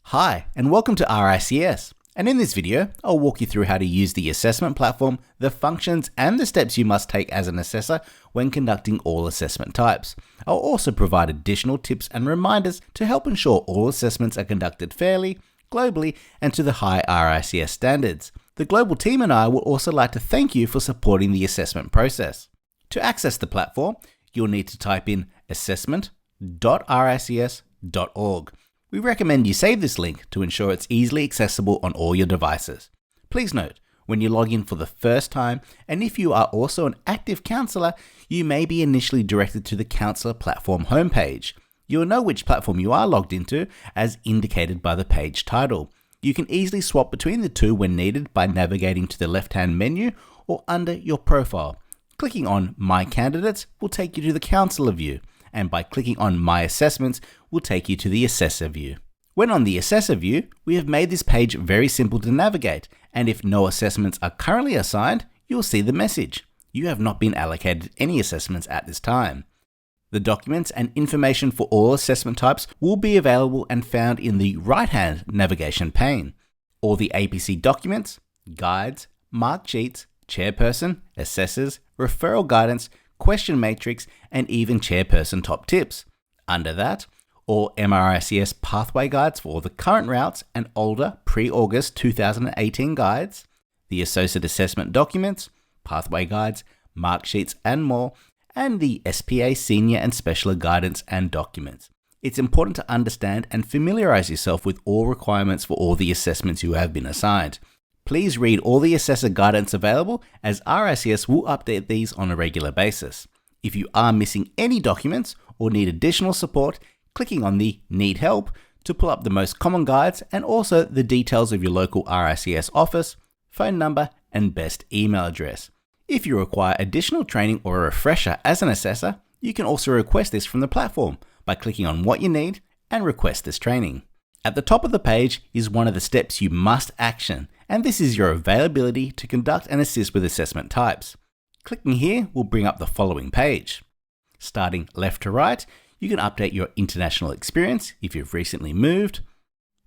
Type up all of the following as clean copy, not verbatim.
Hi, and welcome to RICS. And in this video, I'll walk you through how to use the assessment platform, the functions, and the steps you must take as an assessor when conducting all assessment types. I'll also provide additional tips and reminders to help ensure all assessments are conducted fairly, globally, and to the high RICS standards. The global team and I would also like to thank you for supporting the assessment process. To access the platform, you'll need to type in assessment.rics.org. We recommend you save this link to ensure it's easily accessible on all your devices. Please note, when you log in for the first time, and if you are also an active counsellor, you may be initially directed to the counsellor platform homepage. You will know which platform you are logged into as indicated by the page title. You can easily swap between the two when needed by navigating to the left-hand menu or under your profile. Clicking on My Candidates will take you to the counsellor view, and by clicking on My Assessments will take you to the Assessor view. When on the Assessor view, we have made this page very simple to navigate, and if no assessments are currently assigned, you'll see the message. You have not been allocated any assessments at this time. The documents and information for all assessment types will be available and found in the right-hand navigation pane. All the APC documents, guides, mark sheets, chairperson, assessors, referral guidance, question matrix, and even chairperson top tips. Under that, all MRICS pathway guides for all the current routes and older pre-August 2018 guides, the associate assessment documents, pathway guides, mark sheets, and more, and the SPA senior and specialer guidance and documents. It's important to understand and familiarize yourself with all requirements for all the assessments you have been assigned. Please read all the assessor guidance available, as RICS will update these on a regular basis. If you are missing any documents or need additional support, clicking on the Need Help to pull up the most common guides and also the details of your local RICS office, phone number, and best email address. If you require additional training or a refresher as an assessor, you can also request this from the platform by clicking on what you need and request this training. At the top of the page is one of the steps you must action, and this is your availability to conduct and assist with assessment types. Clicking here will bring up the following page. Starting left to right, you can update your international experience if you've recently moved,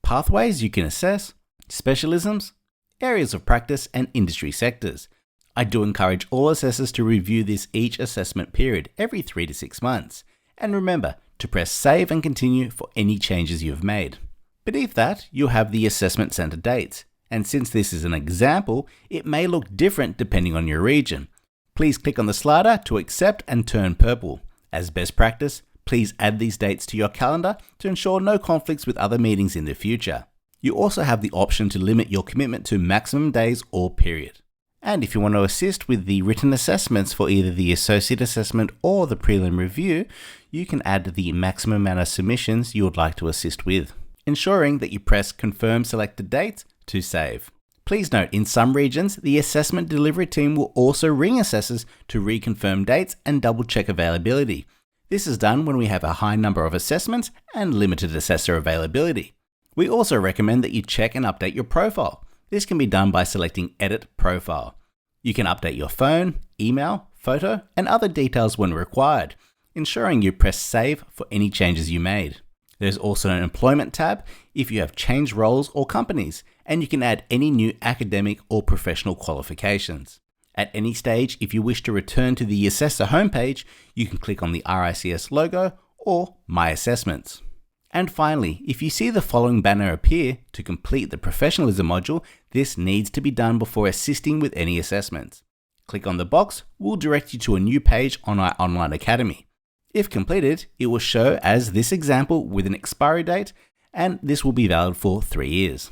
pathways you can assess, specialisms, areas of practice, and industry sectors. I do encourage all assessors to review this each assessment period every 3 to 6 months. And remember to press save and continue for any changes you have made. Beneath that, you'll have the assessment centre dates. And since this is an example, it may look different depending on your region. Please click on the slider to accept and turn purple. As best practice, please add these dates to your calendar to ensure no conflicts with other meetings in the future. You also have the option to limit your commitment to maximum days or period. And if you want to assist with the written assessments for either the associate assessment or the prelim review, you can add the maximum amount of submissions you would like to assist with, ensuring that you press Confirm Selected Dates to save. Please note, in some regions, the assessment delivery team will also ring assessors to reconfirm dates and double check availability. This is done when we have a high number of assessments and limited assessor availability. We also recommend that you check and update your profile. This can be done by selecting Edit Profile. You can update your phone, email, photo, and other details when required, ensuring you press Save for any changes you made. There's also an Employment tab if you have changed roles or companies, and you can add any new academic or professional qualifications. At any stage, if you wish to return to the Assessor homepage, you can click on the RICS logo or My Assessments. And finally, if you see the following banner appear to complete the Professionalism module, this needs to be done before assisting with any assessments. Click on the box, will direct you to a new page on our online academy. If completed, it will show as this example with an expiry date, and this will be valid for 3 years.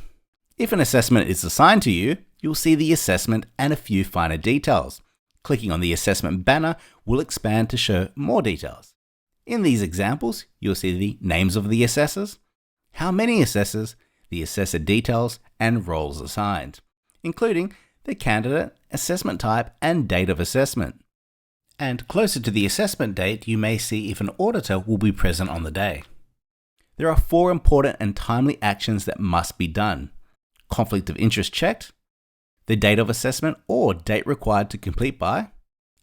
If an assessment is assigned to you, you'll see the assessment and a few finer details. Clicking on the assessment banner will expand to show more details. In these examples, you'll see the names of the assessors, how many assessors, the assessor details, and roles assigned, including the candidate, assessment type, and date of assessment. And closer to the assessment date, you may see if an auditor will be present on the day. There are 4 important and timely actions that must be done. Conflict of interest checked, the date of assessment or date required to complete by,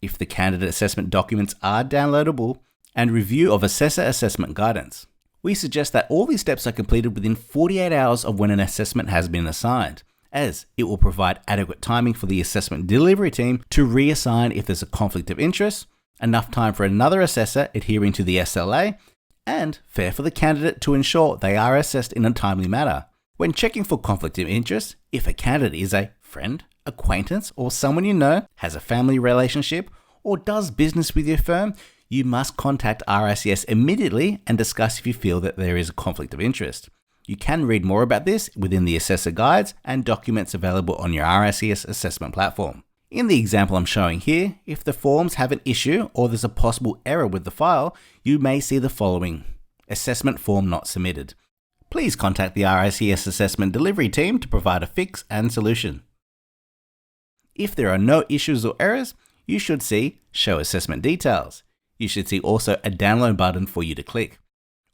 if the candidate assessment documents are downloadable, and review of assessor assessment guidance. We suggest that all these steps are completed within 48 hours of when an assessment has been assigned, as it will provide adequate timing for the assessment delivery team to reassign if there's a conflict of interest, enough time for another assessor adhering to the SLA, and fair for the candidate to ensure they are assessed in a timely manner. When checking for conflict of interest, if a candidate is a friend, acquaintance, or someone you know, has a family relationship, or does business with your firm, you must contact RICS immediately and discuss if you feel that there is a conflict of interest. You can read more about this within the Assessor guides and documents available on your RICS assessment platform. In the example I'm showing here, if the forms have an issue or there's a possible error with the file, you may see the following: assessment form not submitted. Please contact the RICS assessment delivery team to provide a fix and solution. If there are no issues or errors, you should see show assessment details. You should see also a download button for you to click.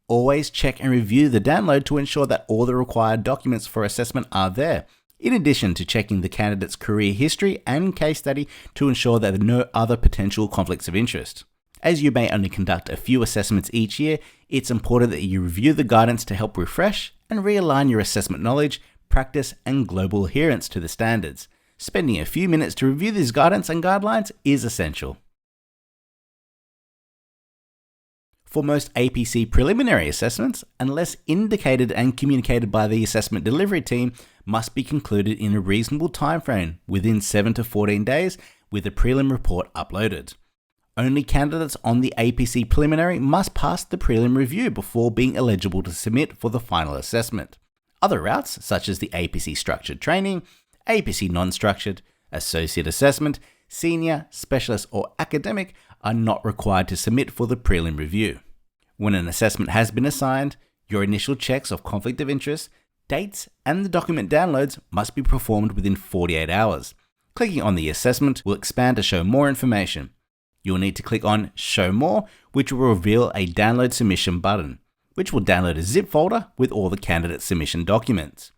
Always check and review the download to ensure that all the required documents for assessment are there, in addition to checking the candidate's career history and case study to ensure that there are no other potential conflicts of interest. As you may only conduct a few assessments each year, it's important that you review the guidance to help refresh and realign your assessment knowledge, practice, and global adherence to the standards. Spending a few minutes to review these guidance and guidelines is essential. For most APC preliminary assessments, unless indicated and communicated by the assessment delivery team, must be concluded in a reasonable timeframe within 7 to 14 days with a prelim report uploaded. Only candidates on the APC Preliminary must pass the prelim review before being eligible to submit for the final assessment. Other routes, such as the APC Structured Training, APC Non-Structured, Associate Assessment, Senior, Specialist, or Academic, are not required to submit for the prelim review. When an assessment has been assigned, your initial checks of conflict of interest, dates, and the document downloads must be performed within 48 hours. Clicking on the assessment will expand to show more information. You will need to click on Show More, which will reveal a Download Submission button, which will download a zip folder with all the candidate submission documents.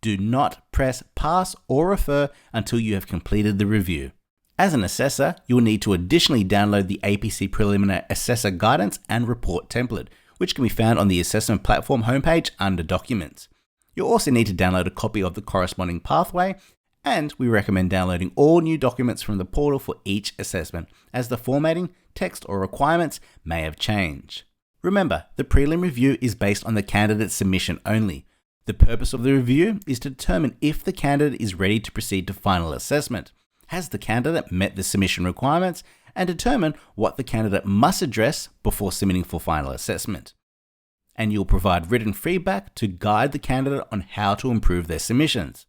Do not press Pass or Refer until you have completed the review. As an assessor, you will need to additionally download the APC Preliminary Assessor Guidance and Report template, which can be found on the assessment platform homepage under Documents. You'll also need to download a copy of the corresponding pathway, and we recommend downloading all new documents from the portal for each assessment, as the formatting, text, or requirements may have changed. Remember, the prelim review is based on the candidate's submission only. The purpose of the review is to determine if the candidate is ready to proceed to final assessment. Has the candidate met the submission requirements, and determine what the candidate must address before submitting for final assessment. And you'll provide written feedback to guide the candidate on how to improve their submissions.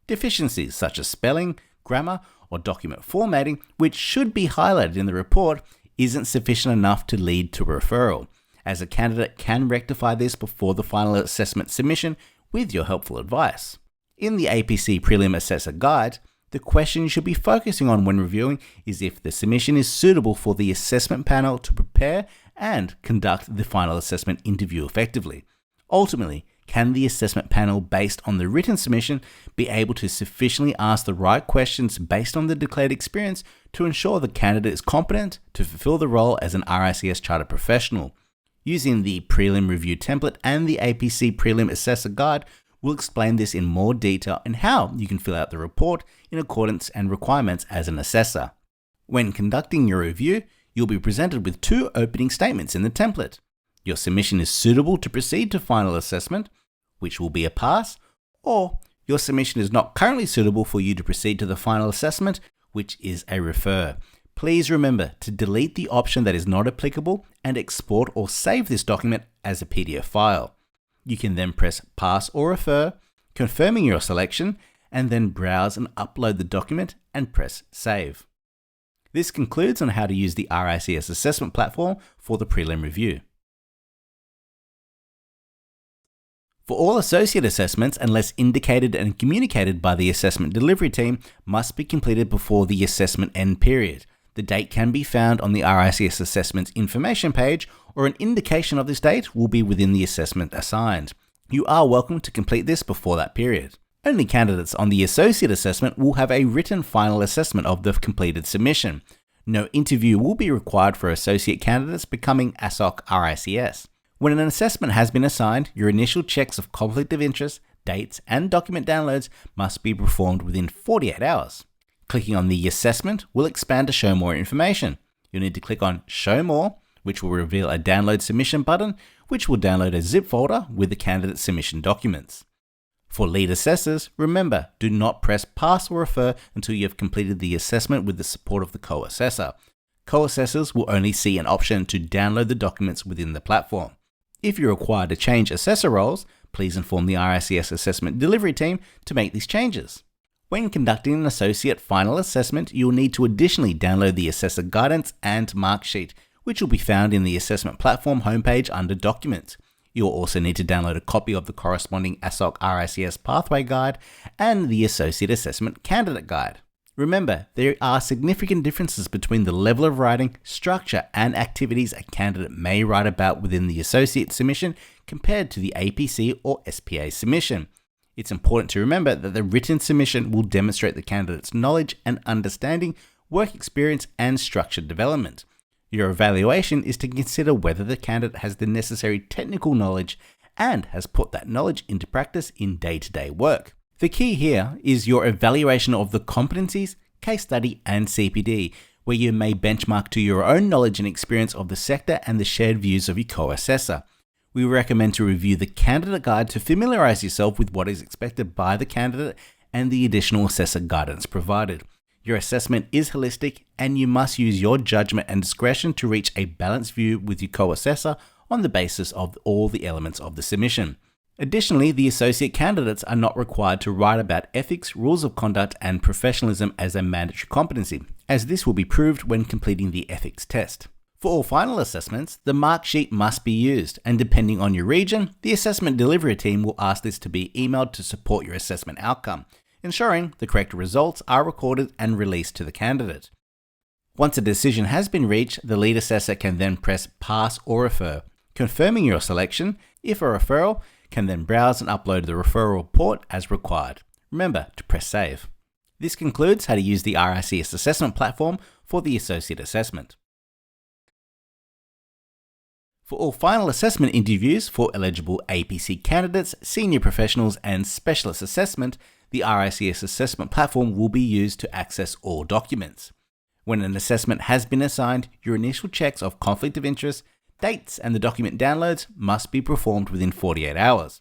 Deficiencies such as spelling, grammar, or document formatting, which should be highlighted in the report, isn't sufficient enough to lead to a referral, as a candidate can rectify this before the final assessment submission with your helpful advice. In the APC Prelim Assessor Guide, the question you should be focusing on when reviewing is if the submission is suitable for the assessment panel to prepare and conduct the final assessment interview effectively. Ultimately, can the assessment panel, based on the written submission, be able to sufficiently ask the right questions based on the declared experience to ensure the candidate is competent to fulfill the role as an RICS Chartered Professional? Using the Prelim Review template and the APC Prelim Assessor Guide, we'll explain this in more detail and how you can fill out the report in accordance and requirements as an assessor. When conducting your review, you'll be presented with two opening statements in the template. Your submission is suitable to proceed to final assessment, which will be a pass, or your submission is not currently suitable for you to proceed to the final assessment, which is a refer. Please remember to delete the option that is not applicable and export or save this document as a PDF file. You can then press Pass or Refer, confirming your selection, and then browse and upload the document and press Save. This concludes on how to use the RICS assessment platform for the prelim review. For all associate assessments, unless indicated and communicated by the assessment delivery team, must be completed before the assessment end period. The date can be found on the RICS assessment's information page, or an indication of this date will be within the assessment assigned. You are welcome to complete this before that period. Only candidates on the associate assessment will have a written final assessment of the completed submission. No interview will be required for associate candidates becoming ASOC RICS. When an assessment has been assigned, your initial checks of conflict of interest, dates, and document downloads must be performed within 48 hours. Clicking on the assessment will expand to show more information. You'll need to click on Show More, which will reveal a Download Submission button, which will download a zip folder with the candidate submission documents. For lead assessors, remember, do not press Pass or Refer until you have completed the assessment with the support of the co-assessor. Co-assessors will only see an option to download the documents within the platform. If you're required to change assessor roles, please inform the RICS Assessment Delivery Team to make these changes. When conducting an Associate Final Assessment, you will need to additionally download the Assessor Guidance and Mark Sheet, which will be found in the Assessment Platform homepage under Documents. You will also need to download a copy of the corresponding ASOC RICS Pathway Guide and the Associate Assessment Candidate Guide. Remember, there are significant differences between the level of writing, structure, and activities a candidate may write about within the Associate submission compared to the APC or SPA submission. It's important to remember that the written submission will demonstrate the candidate's knowledge and understanding, work experience, and structured development. Your evaluation is to consider whether the candidate has the necessary technical knowledge and has put that knowledge into practice in day-to-day work. The key here is your evaluation of the competencies, case study, and CPD, where you may benchmark to your own knowledge and experience of the sector and the shared views of your co-assessor. We recommend to review the candidate guide to familiarize yourself with what is expected by the candidate and the additional assessor guidance provided. Your assessment is holistic, and you must use your judgment and discretion to reach a balanced view with your co-assessor on the basis of all the elements of the submission. Additionally, the associate candidates are not required to write about ethics, rules of conduct, and professionalism as a mandatory competency, as this will be proved when completing the ethics test. For all final assessments, the mark sheet must be used, and depending on your region, the assessment delivery team will ask this to be emailed to support your assessment outcome, ensuring the correct results are recorded and released to the candidate. Once a decision has been reached, the lead assessor can then press Pass or Refer, confirming your selection. If a referral, can then browse and upload the referral report as required. Remember to press Save. This concludes how to use the RICS assessment platform for the associate assessment. For all final assessment interviews for eligible APC candidates, senior professionals, and specialist assessment, the RICS assessment platform will be used to access all documents. When an assessment has been assigned, your initial checks of conflict of interest, dates, and the document downloads must be performed within 48 hours.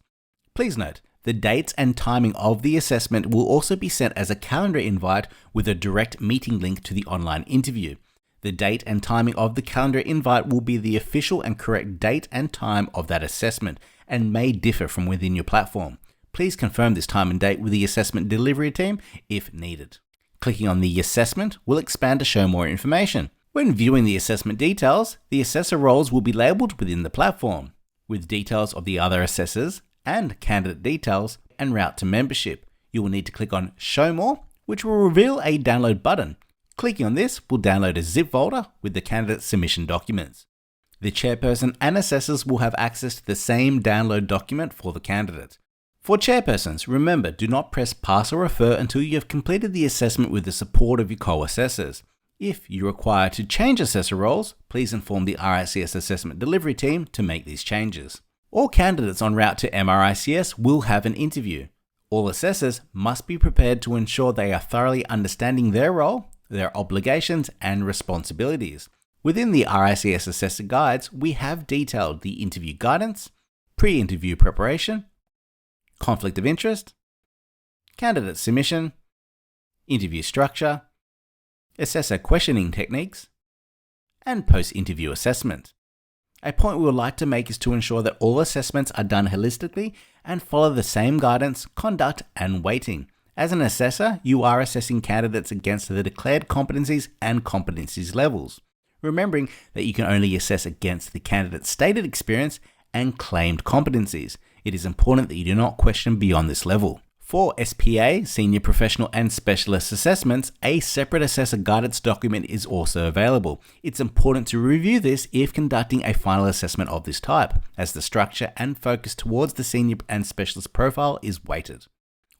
Please note, the dates and timing of the assessment will also be sent as a calendar invite with a direct meeting link to the online interview. The date and timing of the calendar invite will be the official and correct date and time of that assessment and may differ from within your platform. Please confirm this time and date with the assessment delivery team if needed. Clicking on the assessment will expand to show more information. When viewing the assessment details, the assessor roles will be labeled within the platform, with details of the other assessors and candidate details and route to membership. You will need to click on Show More, which will reveal a download button. Clicking on this will download a zip folder with the candidate submission documents. The chairperson and assessors will have access to the same download document for the candidate. For chairpersons, remember, do not press Pass or Refer until you have completed the assessment with the support of your co-assessors. If you require to change assessor roles, please inform the RICS Assessment Delivery Team to make these changes. All candidates en route to MRICS will have an interview. All assessors must be prepared to ensure they are thoroughly understanding their role, their obligations, and responsibilities. Within the RICS Assessor Guides, we have detailed the interview guidance, pre-interview preparation, conflict of interest, candidate submission, interview structure, assessor questioning techniques, and post-interview assessment. A point we would like to make is to ensure that all assessments are done holistically and follow the same guidance, conduct, and weighting. As an assessor, you are assessing candidates against the declared competencies and competencies levels, remembering that you can only assess against the candidate's stated experience and claimed competencies. It is important that you do not question beyond this level. For SPA, Senior Professional and Specialist Assessments, a separate assessor guidance document is also available. It's important to review this if conducting a final assessment of this type, as the structure and focus towards the Senior and Specialist profile is weighted.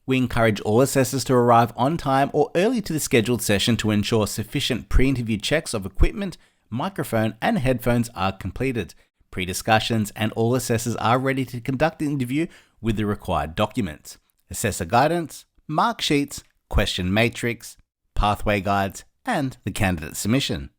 We encourage all assessors to arrive on time or early to the scheduled session to ensure sufficient pre-interview checks of equipment, microphone, and headphones are completed. pre-discussions, and all assessors are ready to conduct the interview with the required documents: assessor guidance, mark sheets, question matrix, pathway guides, and the candidate submission.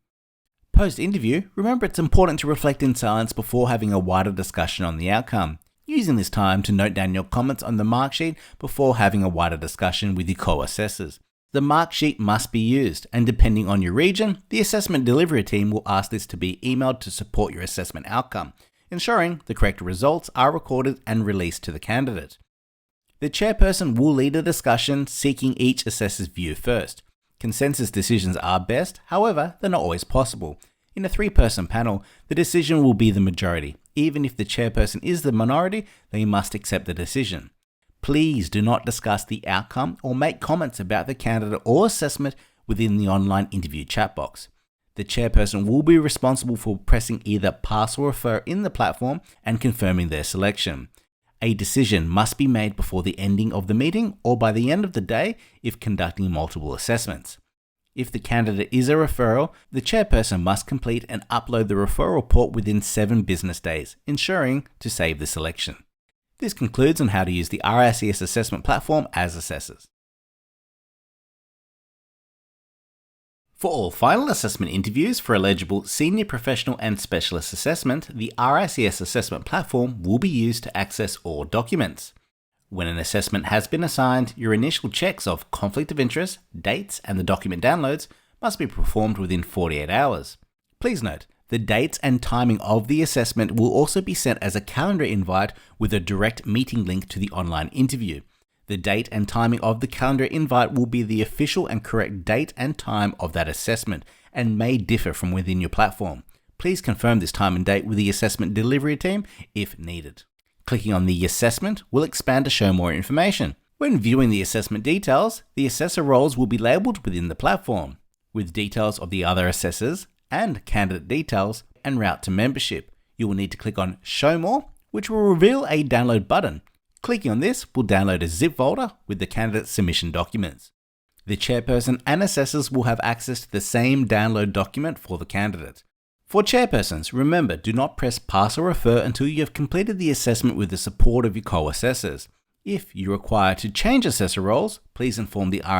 Post-interview, remember it's important to reflect in silence before having a wider discussion on the outcome, using this time to note down your comments on the mark sheet before having a wider discussion with your co-assessors. The mark sheet must be used, and depending on your region, the assessment delivery team will ask this to be emailed to support your assessment outcome, ensuring the correct results are recorded and released to the candidate. The chairperson will lead a discussion seeking each assessor's view first. Consensus decisions are best, however, they're not always possible. In a 3-person panel, the decision will be the majority. Even if the chairperson is the minority, they must accept the decision. Please do not discuss the outcome or make comments about the candidate or assessment within the online interview chat box. The chairperson will be responsible for pressing either pass or refer in the platform and confirming their selection. A decision must be made before the ending of the meeting or by the end of the day if conducting multiple assessments. If the candidate is a referral, the chairperson must complete and upload the referral report within 7 business days, ensuring to save the selection. This concludes on how to use the RICS assessment platform as assessors. For all final assessment interviews for eligible senior professional and specialist assessment, the RICS assessment platform will be used to access all documents. When an assessment has been assigned, your initial checks of conflict of interest, dates, and the document downloads must be performed within 48 hours. Please note, the dates and timing of the assessment will also be sent as a calendar invite with a direct meeting link to the online interview. The date and timing of the calendar invite will be the official and correct date and time of that assessment and may differ from within your platform. Please confirm this time and date with the assessment delivery team if needed. Clicking on the assessment will expand to show more information. When viewing the assessment details, the assessor roles will be labelled within the platform, with details of the other assessors and candidate details and route to membership. You will need to click on Show More, which will reveal a download button. Clicking on this will download a zip folder with the candidate submission documents. The chairperson and assessors will have access to the same download document for the candidate. For chairpersons, remember, do not press pass or refer until you have completed the assessment with the support of your co-assessors. If you require to change assessor roles, please inform the